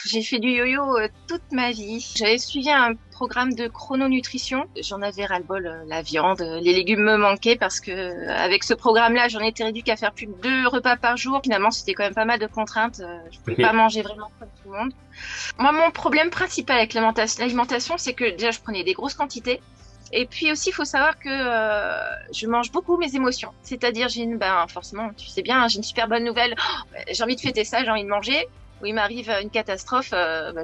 J'ai fait du yo-yo toute ma vie. J'avais suivi un programme de chrononutrition. J'en avais ras-le-bol, la viande, les légumes me manquaient parce que avec ce programme-là, j'en étais réduite qu'à faire plus de 2 repas par jour. Finalement, c'était quand même pas mal de contraintes. Je pouvais pas Ok. manger vraiment comme tout le monde. Moi, mon problème principal avec l'alimentation, c'est que déjà, je prenais des grosses quantités. Et puis aussi, il faut savoir que je mange beaucoup mes émotions. C'est-à-dire, forcément, tu sais bien, j'ai une super bonne nouvelle. J'ai envie de fêter ça, j'ai envie de manger. Ou il m'arrive une catastrophe,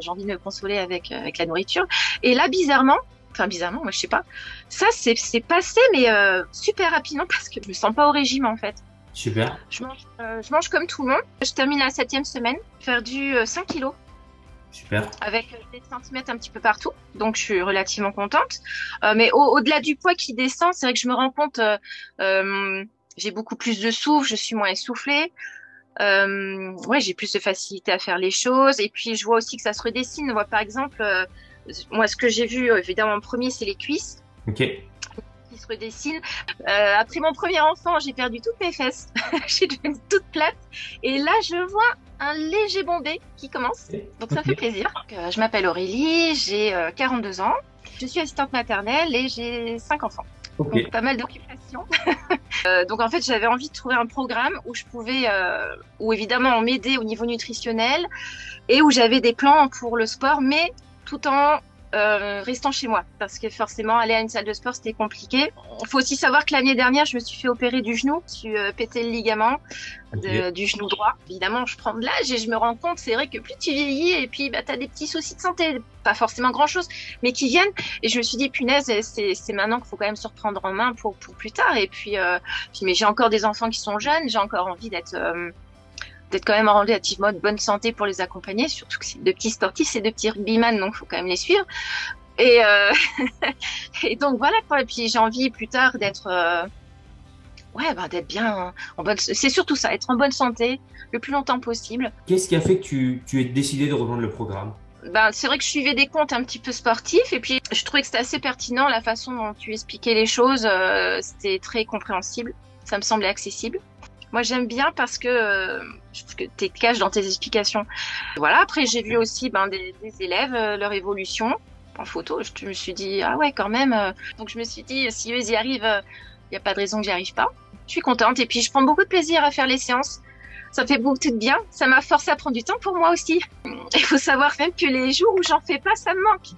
j'ai envie de me consoler avec la nourriture. Et là, bizarrement, moi je sais pas, ça c'est passé, mais super rapidement parce que je me sens pas au régime en fait. Super. Je mange comme tout le monde. Je termine la 7e semaine, perdu 5 kilos Super. avec des centimètres un petit peu partout. Donc je suis relativement contente. Mais au-delà du poids qui descend, c'est vrai que je me rends compte, j'ai beaucoup plus de souffle, je suis moins essoufflée. Ouais, j'ai plus de facilité à faire les choses. Et puis, je vois aussi que ça se redessine. Moi, par exemple, moi, ce que j'ai vu, évidemment, en premier, c'est les cuisses Ok. qui se redessinent. Après mon premier enfant, j'ai perdu toutes mes fesses. J'ai devenu toute plate. Et là, je vois un léger bombé qui commence. Donc, ça fait Ok. plaisir. Donc, je m'appelle Aurélie, j'ai 42 ans. Je suis assistante maternelle et j'ai 5 enfants. Ok. Donc, pas mal d'occupations. Donc en fait, j'avais envie de trouver un programme où je pouvais, où évidemment on m'aidait au niveau nutritionnel et où j'avais des plans pour le sport, mais tout en restant chez moi, parce que forcément aller à une salle de sport c'était compliqué. Il faut aussi savoir que l'année dernière, je me suis fait opérer du genou, je suis pété le ligament Ok. du genou droit. Évidemment, je prends de l'âge et je me rends compte, c'est vrai que plus tu vieillis et puis bah, tu as des petits soucis de santé, pas forcément grand-chose, mais qui viennent. Et je me suis dit, punaise, c'est maintenant qu'il faut quand même se reprendre en main pour plus tard. Et puis mais j'ai encore des enfants qui sont jeunes, j'ai encore envie d'être quand même en relativement de bonne santé pour les accompagner, surtout que c'est de petits sportifs, c'est de petits rugbyman, donc il faut quand même les suivre. Et, et donc voilà quoi. Et puis j'ai envie plus tard d'être ouais, bah, d'être bien en bonne. C'est surtout ça, être en bonne santé le plus longtemps possible. Qu'est-ce qui a fait que tu aies décidé de rejoindre le programme? Ben, c'est vrai que je suivais des comptes un petit peu sportifs et puis je trouvais que c'était assez pertinent la façon dont tu expliquais les choses. C'était très compréhensible. Ça me semblait accessible. Moi, j'aime bien parce que je trouve que t'es cash dans tes explications. Voilà. Après, j'ai vu aussi ben, des élèves, leur évolution en photo. Je me suis dit, ah ouais, quand même. Donc, je me suis dit, si eux y arrivent, il n'y a pas de raison que j'y arrive pas. Je suis contente et puis je prends beaucoup de plaisir à faire les séances. Ça me fait beaucoup de bien. Ça m'a forcé à prendre du temps pour moi aussi. Il faut savoir même que les jours où j'en fais pas, ça me manque.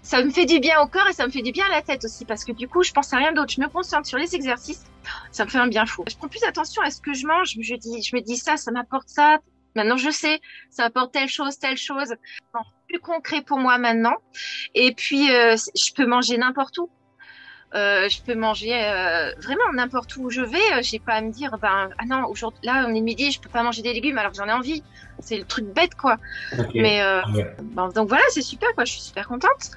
Ça me fait du bien au corps et ça me fait du bien à la tête aussi parce que du coup, je pense à rien d'autre. Je me concentre sur les exercices. Ça me fait un bien fou. Je prends plus attention à ce que je mange. Je me dis ça m'apporte ça. Maintenant, je sais, ça apporte telle chose, telle chose. Bon, plus concret pour moi maintenant. Et puis, je peux manger n'importe où. Je peux manger vraiment n'importe où je vais. J'ai pas à me dire, ben, ah non, aujourd'hui, là, on est midi, je peux pas manger des légumes alors que j'en ai envie. C'est le truc bête, quoi. Ok. Mais Ouais. bon, donc voilà, c'est super, quoi. Je suis super contente.